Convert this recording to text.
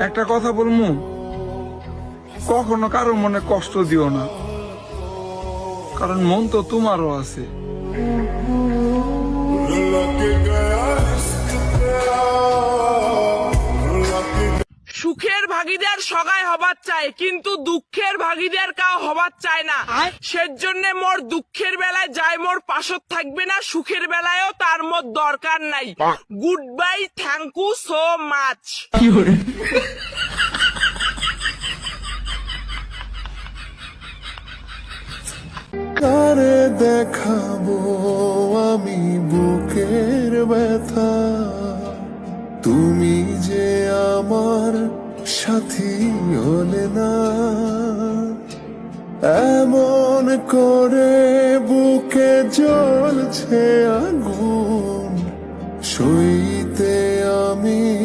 একটা কথা বলমু, কখনো কারো মনে কষ্ট দিও না, কারণ মন তো তোমারও আছে। সুখের ভাগিদার সগাই হবার চায়, কিন্তু দুঃখের ভাগিদার কাউ হবার চায় না। সেজন্য মোর দুঃখের বেলায় যাই মোর পাশত থাকবে না, সুখের বেলায়ও তার মোর দরকার নাই। Goodbye, thank you so much. কারে দেখাবো আমি বুকের ব্যথা, তুমি যে আমার সাথী হলে না। এমন করে বুকে জ্বলছে আগুন, সইতে